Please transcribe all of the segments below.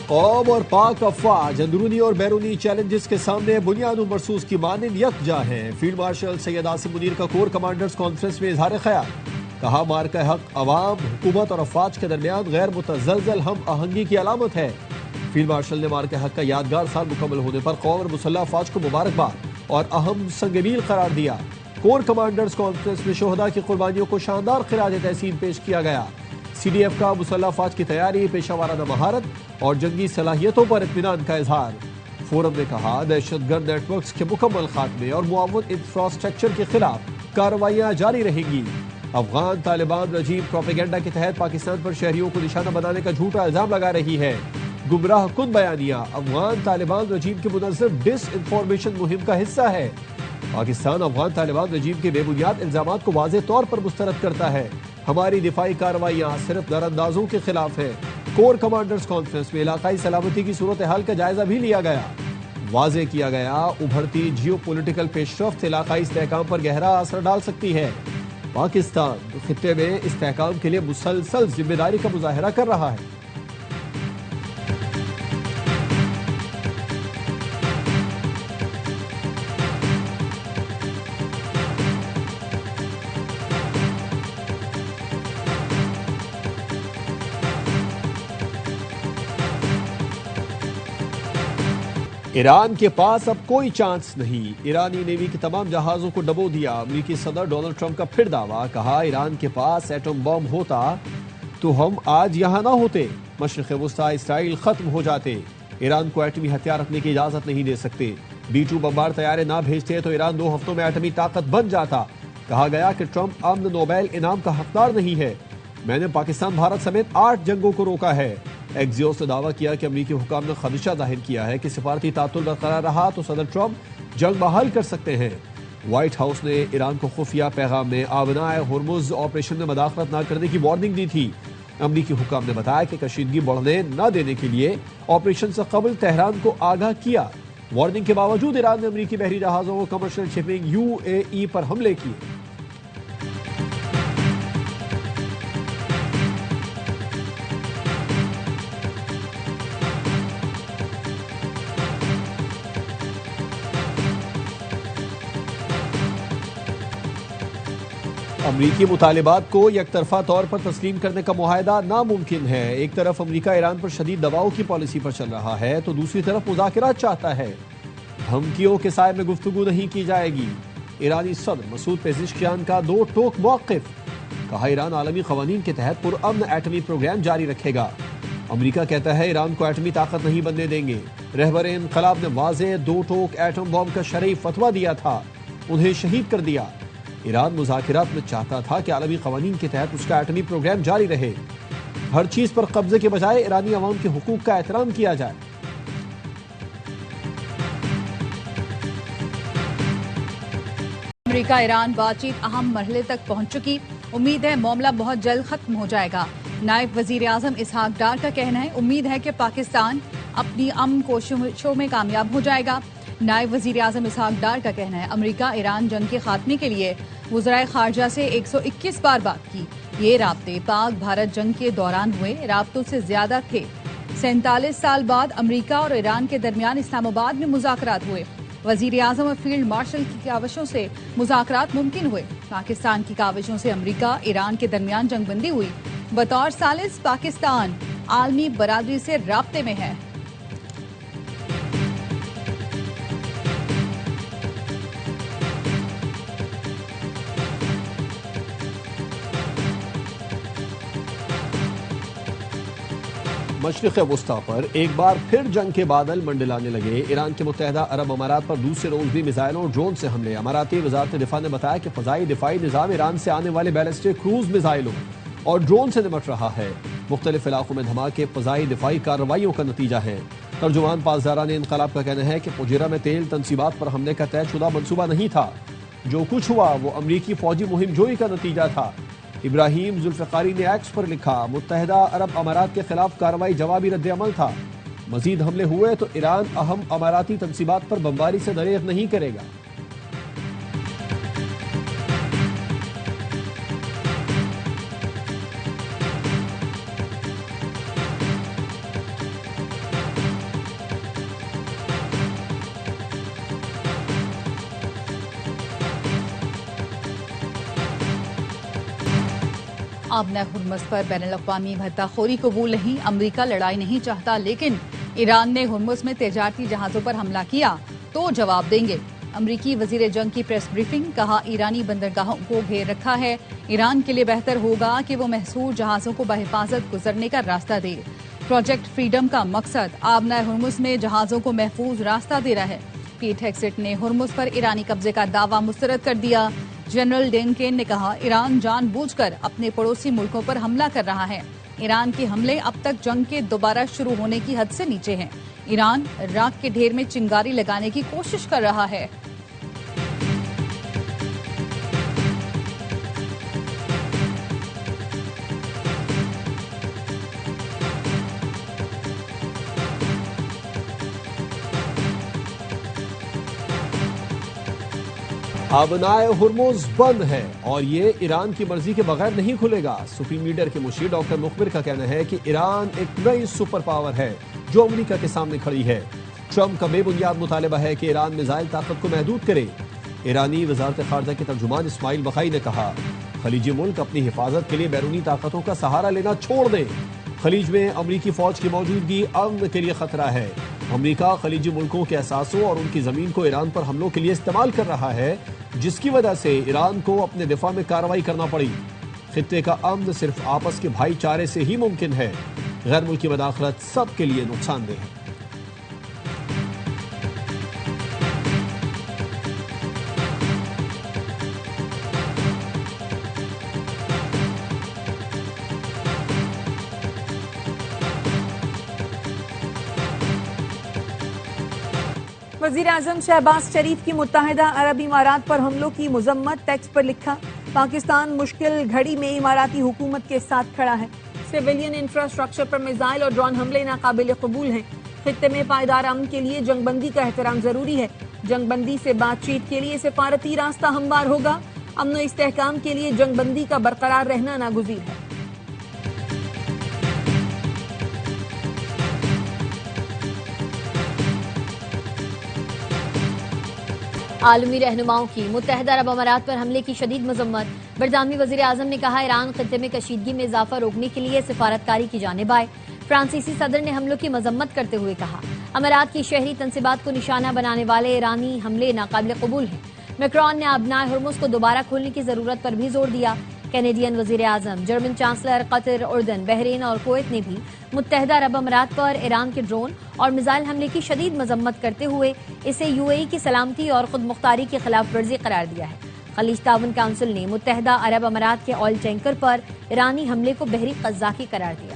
قوم اور پاک افواج اندرونی اور بیرونی چیلنجز کے سامنے بنیاد و مرصوص کی مانند یکجا ہیں۔ فیلڈ مارشل سید عاصم منیر کا کور کمانڈرز کانفرنس میں اظہار خیال، کہا مارکہ حق عوام، حکومت اور افواج کے درمیان غیر متزلزل ہم آہنگی کی علامت ہے۔ فیلڈ مارشل نے مارکہ حق کا یادگار سال مکمل ہونے پر قوم اور مسلح افواج کو مبارکباد اور اہم سنگ میل قرار دیا۔ کور کمانڈرز کانفرنس میں شہداء کی قربانیوں کو شاندار خراج تحسین پیش کیا گیا۔ سی ڈی ایف کا مسلح افواج کی تیاری، پیشہ وارانہ مہارت اور جنگی صلاحیتوں پر اطمینان کا اظہار۔ فورم نے کہا دہشت گرد نیٹ ورکس کے مکمل خاتمے اور معاون انفراسٹرکچر کے خلاف کارروائیاں جاری رہیں گی۔ افغان طالبان رجیم پروپیگنڈا کے تحت پاکستان پر شہریوں کو نشانہ بنانے کا جھوٹا الزام لگا رہی ہے۔ گمراہ کن بیانیہ افغان طالبان رجیم کی منظم ڈس انفارمیشن مہم کا حصہ ہے۔ پاکستان افغان طالبان رجیم کے بے بنیاد الزامات کو واضح طور پر مسترد کرتا ہے۔ ہماری دفاعی کارروائیاں صرف دراندازوں کے خلاف ہیں۔ کور کمانڈرز کانفرنس میں علاقائی سلامتی کی صورتحال کا جائزہ بھی لیا گیا۔ واضح کیا گیا ابھرتی جیو پولیٹیکل پیش رفت علاقائی استحکام پر گہرا اثر ڈال سکتی ہے۔ پاکستان خطے میں استحکام کے لیے مسلسل ذمہ داری کا مظاہرہ کر رہا ہے۔ ایران کے پاس اب کوئی چانس نہیں، ایرانی نیوی کے تمام جہازوں کو ڈبو دیا۔ امریکی صدر ڈونلڈ ٹرمپ کا پھر دعویٰ، کہا ایران کے پاس ایٹم بم ہوتا تو ہم آج یہاں نہ ہوتے، مشرق وسطی اسرائیل ختم ہو جاتے۔ ایران کو ایٹمی ہتھیار رکھنے کی اجازت نہیں دے سکتے۔ B-2 بمبار طیارے نہ بھیجتے تو ایران 2 ہفتوں میں ایٹمی طاقت بن جاتا۔ کہا گیا کہ ٹرمپ امن نوبیل انعام کا حقدار نہیں ہے۔ میں نے پاکستان بھارت سمیت 8 جنگوں کو روکا ہے۔ ایکزیوس نے دعویٰ کیا کہ امریکی حکام نے خدشہ ظاہر کیا ہے کہ سفارتی تعطل برقرار رہا تو صدر ٹرمپ جنگ بحال کر سکتے ہیں۔ وائٹ ہاؤس نے ایران کو خفیہ پیغام میں آبنائے ہرمز آپریشن میں مداخلت نہ کرنے کی وارننگ دی تھی۔ امریکی حکام نے بتایا کہ کشیدگی بڑھنے نہ دینے کے لیے آپریشن سے قبل تہران کو آگاہ کیا۔ وارننگ کے باوجود ایران نے امریکی بحری جہازوں کو کمرشل شپنگ UAE پر حملے کیے۔ امریکی مطالبات کو یک طرفہ طور پر تسلیم کرنے کا معاہدہ ناممکن ہے۔ ایک طرف امریکہ ایران پر شدید دباؤ کی پالیسی پر چل رہا ہے تو دوسری طرف مذاکرات چاہتا ہے۔ دھمکیوں کے سائے میں گفتگو نہیں کی جائے گی۔ ایرانی صدر مسعود پزشکیان کا 2 ٹوک موقف، کہا ایران عالمی قوانین کے تحت پرامن ایٹمی پروگرام جاری رکھے گا۔ امریکہ کہتا ہے ایران کو ایٹمی طاقت نہیں بننے دیں گے۔ رہبر انقلاب نے واضح 2 ٹوک ایٹم بم کا شرعی فتویٰ دیا تھا، انہیں شہید کر دیا۔ ایران مذاکرات میں چاہتا تھا کہ عالمی قوانین کے تحت اس کا ایٹمی پروگرام جاری رہے، ہر چیز پر قبضے کے بجائے ایرانی عوام کے حقوق کا احترام کیا جائے۔ امریکہ ایران بات چیت اہم مرحلے تک پہنچ چکی، امید ہے معاملہ بہت جلد ختم ہو جائے گا۔ نائب وزیر اعظم اسحاق ڈار کا کہنا ہے امید ہے کہ پاکستان اپنی امن کوششوں میں کامیاب ہو جائے گا۔ نائب وزیر اعظم اسحاق ڈار کا کہنا ہے امریکہ ایران جنگ کے خاتمے کے لیے وزرائے خارجہ سے 121 بار بات کی۔ یہ رابطے پاک بھارت جنگ کے دوران ہوئے رابطوں سے زیادہ تھے۔ 47 سال بعد امریکہ اور ایران کے درمیان اسلام آباد میں مذاکرات ہوئے۔ وزیر اعظم اور فیلڈ مارشل کی کاوشوں سے مذاکرات ممکن ہوئے۔ پاکستان کی کاوشوں سے امریکہ ایران کے درمیان جنگ بندی ہوئی۔ بطور ثالث پاکستان عالمی برادری سے رابطے میں ہے۔ مشرق وسطی پر ایک بار پھر جنگ کے بادل منڈلانے لگے۔ ایران کے متحدہ عرب امارات پر دوسرے روز بھی میزائلوں اور ڈرون سے حملے۔ اماراتی وزارت دفاع نے بتایا کہ فضائی دفاعی نظام ایران سے آنے والے بیلسٹک کروز میزائلوں اور ڈرون سے نمٹ رہا ہے۔ مختلف علاقوں میں دھماکے فضائی دفاعی کارروائیوں کا نتیجہ ہیں۔ ترجمان پاسداران انقلاب کا کہنا ہے کہ فجیرہ میں تیل تنصیبات پر حملے کا طے شدہ منصوبہ نہیں تھا۔ جو کچھ ہوا وہ امریکی فوجی مہم جوئی کا نتیجہ تھا۔ ابراہیم ذوالفقاری نے ایکس پر لکھا متحدہ عرب امارات کے خلاف کارروائی جوابی رد عمل تھا۔ مزید حملے ہوئے تو ایران اہم اماراتی تنصیبات پر بمباری سے دریغ نہیں کرے گا۔ آبنہ ہرمز پر بین الاقوامی بھرتا خوری قبول نہیں، امریکہ لڑائی نہیں چاہتا، لیکن ایران نے ہرمز میں تجارتی جہازوں پر حملہ کیا تو جواب دیں گے۔ امریکی وزیر جنگ کی پریس بریفنگ، کہا ایرانی بندرگاہوں کو گھیر رکھا ہے، ایران کے لیے بہتر ہوگا کہ وہ محصور جہازوں کو بحفاظت گزرنے کا راستہ دے۔ پروجیکٹ فریڈم کا مقصد آبنہ ہرمز میں جہازوں کو محفوظ راستہ دینا ہے۔ پیٹ ہیگسٹ نے ہرمز پر ایرانی قبضے کا دعویٰ مسترد کر دیا۔ جنرل ڈینکین نے کہا ایران جان بوجھ کر اپنے پڑوسی ملکوں پر حملہ کر رہا ہے۔ ایران کے حملے اب تک جنگ کے دوبارہ شروع ہونے کی حد سے نیچے ہیں۔ ایران راکھ کے ڈھیر میں چنگاری لگانے کی کوشش کر رہا ہے۔ آبنائے ہرمز بند ہے اور یہ ایران کی مرضی کے بغیر نہیں کھلے گا۔ سپریم لیڈر کے مشیر ڈاکٹر مخبر کا کہنا ہے کہ ایران ایک نئی سپر پاور ہے جو امریکہ کے سامنے کھڑی ہے۔ ٹرمپ کا بے بنیاد مطالبہ ہے کہ ایران میزائل طاقت کو محدود کرے۔ ایرانی وزارت خارجہ کے ترجمان اسماعیل بقائی نے کہا خلیجی ملک اپنی حفاظت کے لیے بیرونی طاقتوں کا سہارا لینا چھوڑ دیں۔ خلیج میں امریکی فوج کی موجودگی امن کے لیے خطرہ ہے۔ امریکہ خلیجی ملکوں کے اثاثوں اور ان کی زمین کو ایران پر حملوں کے لیے استعمال کر رہا ہے، جس کی وجہ سے ایران کو اپنے دفاع میں کارروائی کرنا پڑی۔ خطے کا امن صرف آپس کے بھائی چارے سے ہی ممکن ہے۔ غیر ملکی مداخلت سب کے لیے نقصان دہ ہے۔ وزیر اعظم شہباز شریف کی متحدہ عرب امارات پر حملوں کی مذمت، ٹیکسٹ پر لکھا پاکستان مشکل گھڑی میں اماراتی حکومت کے ساتھ کھڑا ہے۔ سویلین انفراسٹرکچر پر میزائل اور ڈرون حملے ناقابل قبول ہیں۔ خطے میں پائیدار امن کے لیے جنگ بندی کا احترام ضروری ہے۔ جنگ بندی سے بات چیت کے لیے سفارتی راستہ ہموار ہوگا۔ امن و استحکام کے لیے جنگ بندی کا برقرار رہنا ناگزیر ہے۔ عالمی رہنماؤں کی متحدہ عرب امارات پر حملے کی شدید مذمت۔ برطانوی وزیر اعظم نے کہا ایران خطے میں کشیدگی میں اضافہ روکنے کے لیے سفارتکاری کی جانب آئے۔ فرانسیسی صدر نے حملوں کی مذمت کرتے ہوئے کہا امارات کی شہری تنصیبات کو نشانہ بنانے والے ایرانی حملے ناقابل قبول ہیں۔ میکرون نے آبنائے ہرمز کو دوبارہ کھولنے کی ضرورت پر بھی زور دیا۔ کینیڈین وزیر اعظم، جرمن چانسلر، قطر، اردن، بحرین اور کویت نے بھی متحدہ عرب امارات پر ایران کے ڈرون اور میزائل حملے کی شدید مذمت کرتے ہوئے اسے یو اے ای کی سلامتی اور خود مختاری کی خلاف ورزی قرار دیا ہے۔ خلیج تعاون کونسل نے متحدہ عرب امارات کے آئل ٹینکر پر ایرانی حملے کو بحری قذافی قرار دیا۔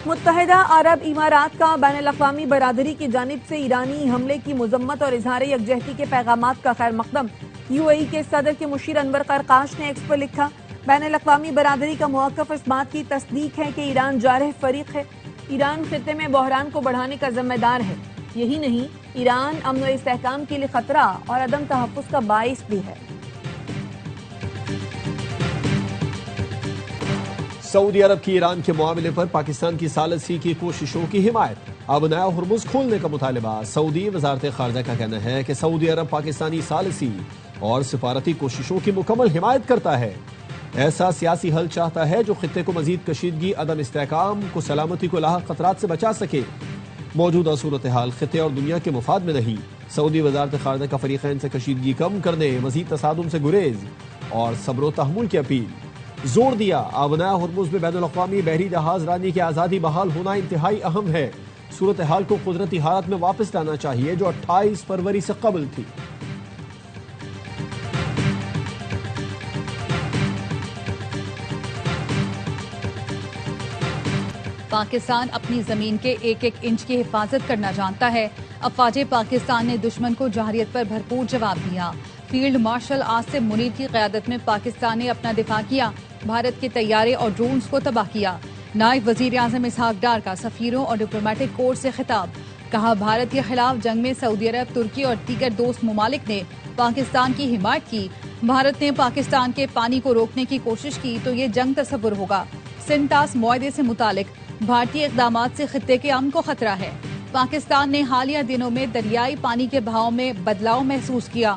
متحدہ عرب امارات کا بین الاقوامی برادری کی جانب سے ایرانی حملے کی مذمت اور اظہار یکجہتی کے پیغامات کا خیر مقدم۔ یو اے ای کے صدر کے مشیر انور قرقاش نے ایکس پر لکھا بین الاقوامی برادری کا موقف اس بات کی تصدیق ہے کہ ایران جارح فریق ہے۔ ایران خطے میں بحران کو بڑھانے کا ذمہ دار ہے۔ یہی نہیں، ایران امن و استحکام کے لیے خطرہ اور عدم تحفظ کا باعث بھی ہے۔ سعودی عرب کی ایران کے معاملے پر پاکستان کی ثالثی کی کوششوں کی حمایت۔ آبنائے ہرمز کھولنے کا مطالبہ۔ سعودی وزارت خارجہ کا کہنا ہے کہ سعودی عرب پاکستانی ثالثی اور سفارتی کوششوں کی مکمل حمایت کرتا ہے۔ ایسا سیاسی حل چاہتا ہے جو خطے کو مزید کشیدگی، عدم استحکام کو سلامتی کو لاحق خطرات سے بچا سکے۔ موجودہ صورتحال خطے اور دنیا کے مفاد میں نہیں۔ سعودی وزارت خارجہ کا فریقین سے کشیدگی کم کرنے، مزید تصادم سے گریز اور صبر و تحمل کی اپیل۔ زور دیا آبنائے ہرمز میں بین الاقوامی بحری جہاز رانی کی آزادی بحال ہونا انتہائی اہم ہے۔ صورتحال کو قدرتی حالت میں واپس لانا چاہیے جو 28 فروری سے قبل تھی۔ پاکستان اپنی زمین کے ایک ایک انچ کی حفاظت کرنا جانتا ہے۔ افواج پاکستان نے دشمن کو جارحیت پر بھرپور جواب دیا۔ فیلڈ مارشل آصم منیر کی قیادت میں پاکستان نے اپنا دفاع کیا، بھارت کے طیارے اور ڈرونز کو تباہ کیا۔ نائب وزیر اعظم اسحاق ڈار کا سفیروں اور ڈپلومیٹک کورps سے خطاب، کہا بھارت کے خلاف جنگ میں سعودی عرب، ترکی اور دیگر دوست ممالک نے پاکستان کی حمایت کی۔ بھارت نے پاکستان کے پانی کو روکنے کی کوشش کی تو یہ جنگ تصور ہوگا۔ سنٹاس معاہدے سے متعلق بھارتی اقدامات سے خطے کے امن کو خطرہ ہے۔ پاکستان نے حالیہ دنوں میں دریائی پانی کے بہاؤ میں بدلاؤ محسوس کیا۔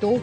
2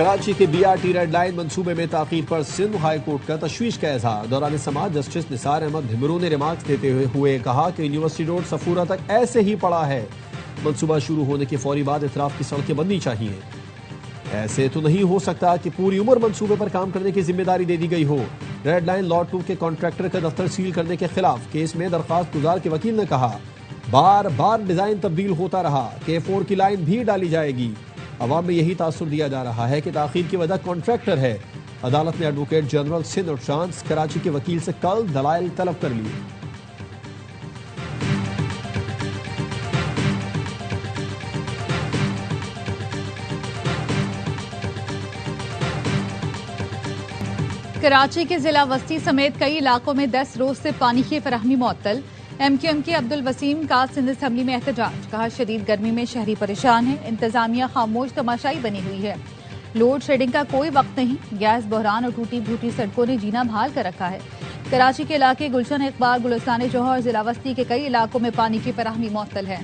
کراچی کے B R T red line منصوبے میں تاخیر پر سندھ ہائی کورٹ کا تشویش کا اظہار۔ دوران سماعت جسٹس نثار احمد بھمرو نے ریمارکس دیتے ہوئے کہا کہ یونیورسٹی روڈ صفورہ تک ایسے ہی پڑا ہے، منصوبہ شروع ہونے کے فوری بعد اطراف کی سڑکیں بننی چاہیے۔ ایسے تو نہیں ہو سکتا کہ پوری عمر منصوبے پر کام کرنے کی ذمہ داری دے دی گئی ہو۔ ریڈ لائن لاٹ 2 کے کانٹریکٹر کا دفتر سیل کرنے کے خلاف کیس میں درخواست گزار کے وکیل نے کہا، بار بار ڈیزائن تبدیل ہوتا رہا، K4 کی لائن بھی ڈالی جائے گی۔ عوام میں یہی تاثر دیا جا رہا ہے کہ تاخیر کی وجہ کانٹریکٹر ہے۔ عدالت نے ایڈوکیٹ جنرل سندھ اور ٹرانس کراچی کے وکیل سے کل دلائل طلب کر لیے۔ کراچی کے ضلع وسطی سمیت کئی علاقوں میں 10 روز سے پانی کی فراہمی معطل۔ MQM کے عبدالوسیم کا سندھ اسمبلی میں احتجاج، کہا شدید گرمی میں شہری پریشان ہیں، انتظامیہ خاموش تماشائی بنی ہوئی ہے۔ لوڈ شیڈنگ کا کوئی وقت نہیں، گیس بحران اور ٹوٹی پھوٹی سڑکوں نے جینا بحال کر رکھا ہے۔ کراچی کے علاقے گلشن اقبال، گلستان جوہر اور ضلع وسطی کے کئی علاقوں میں پانی کی فراہمی معطل ہے۔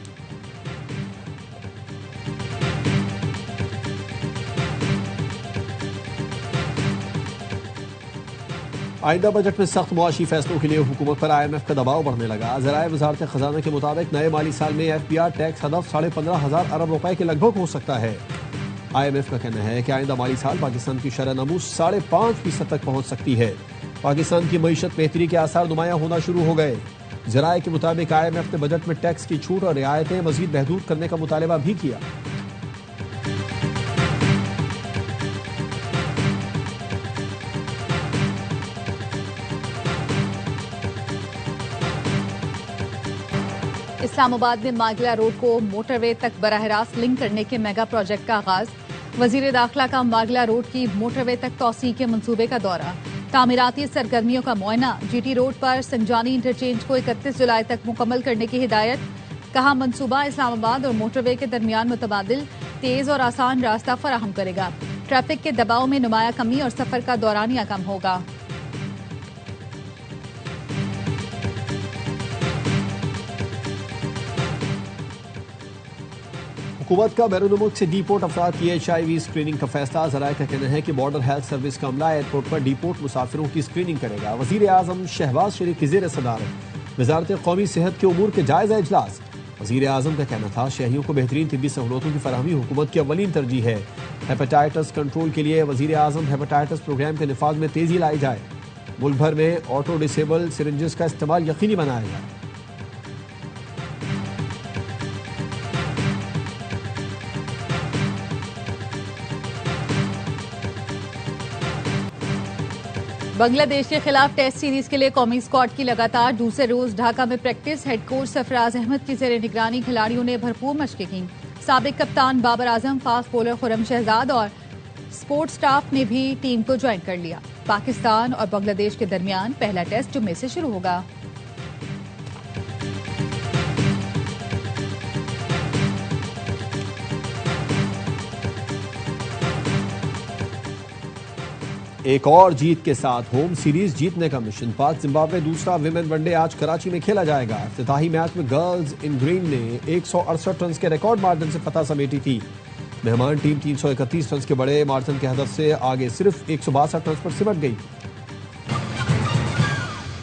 آئندہ بجٹ میں سخت معاشی فیصلوں کے لیے حکومت پر IMF کا دباؤ بڑھنے لگا۔ ذرائع وزارت خزانہ کے مطابق نئے مالی سال میں FBR ٹیکس ہدف 15,500 ارب روپے کے لگ بھگ ہو سکتا ہے۔ IMF کا کہنا ہے کہ آئندہ مالی سال پاکستان کی شرح نمو 5.5% تک پہنچ سکتی ہے۔ پاکستان کی معیشت بہتری کے آثار نمایاں ہونا شروع ہو گئے۔ ذرائع کے مطابق IMF نے بجٹ میں ٹیکس کی چھوٹ اور رعایتیں مزید محدود کرنے کا مطالبہ بھی کیا۔ اسلام آباد میں ماگلا روڈ کو موٹر وے تک براہ راست لنک کرنے کے میگا پروجیکٹ کا آغاز۔ وزیر داخلہ کا ماگلا روڈ کی موٹر وے تک توسیع کے منصوبے کا دورہ، تعمیراتی سرگرمیوں کا معائنہ۔ GT روڈ پر سنجانی انٹرچینج کو 31 جولائی تک مکمل کرنے کی ہدایت، کہا منصوبہ اسلام آباد اور موٹر وے کے درمیان متبادل تیز اور آسان راستہ فراہم کرے گا۔ ٹریفک کے دباؤ میں نمایاں کمی اور سفر کا دورانیہ کم ہوگا۔ حکومت کا بیرون ملک سے ڈی پورٹ افراد کی HIV اسکریننگ کا فیصلہ۔ ذرائع کا کہنا ہے کہ بارڈر ہیلتھ سروس کا عملہ ایئرپورٹ پر ڈی پورٹ مسافروں کی اسکریننگ کرے گا۔ وزیر اعظم شہباز شریف کی زیر صدارت وزارت قومی صحت کے امور کے جائزہ اجلاس۔ وزیر اعظم کا کہنا تھا شہریوں کو بہترین طبی سہولتوں کی فراہمی حکومت کی اولین ترجیح ہے۔ ہیپاٹائٹس کنٹرول کے لیے وزیر اعظم ہیپاٹائٹس پروگرام کے نفاذ میں تیزی لائی جائے۔ ملک بھر میں آٹو ڈسیبل سرنجز کا استعمال یقینی بنایا جائے۔ بنگلہ دیش کے خلاف ٹیسٹ سیریز کے لیے قومی اسکواڈ کی لگاتار دوسرے روز ڈھاکہ میں پریکٹس۔ ہیڈ کوچ سرفراز احمد کی زیر نگرانی کھلاڑیوں نے بھرپور مشقیں کیں۔ سابق کپتان بابر اعظم، فاسٹ بولر خرم شہزاد اور سپورٹ سٹاف نے بھی ٹیم کو جوائن کر لیا۔ پاکستان اور بنگلہ دیش کے درمیان پہلا ٹیسٹ جمعے سے شروع ہوگا۔ ایک اور جیت کے ساتھ ہوم سیریز جیتنے کا مشن۔ پاک زمبابوے دوسرا ویمن ون ڈے آج کراچی میں کھیلا جائے گا۔ افتتاحی میچ میں گرلز ان گرین نے 168 رنز کے ریکارڈ مارجن سے فتح سمیٹی تھی۔ مہمان ٹیم 331 رنز کے بڑے مارجن کے ہدف سے آگے صرف 162 رنز پر سمٹ گئی۔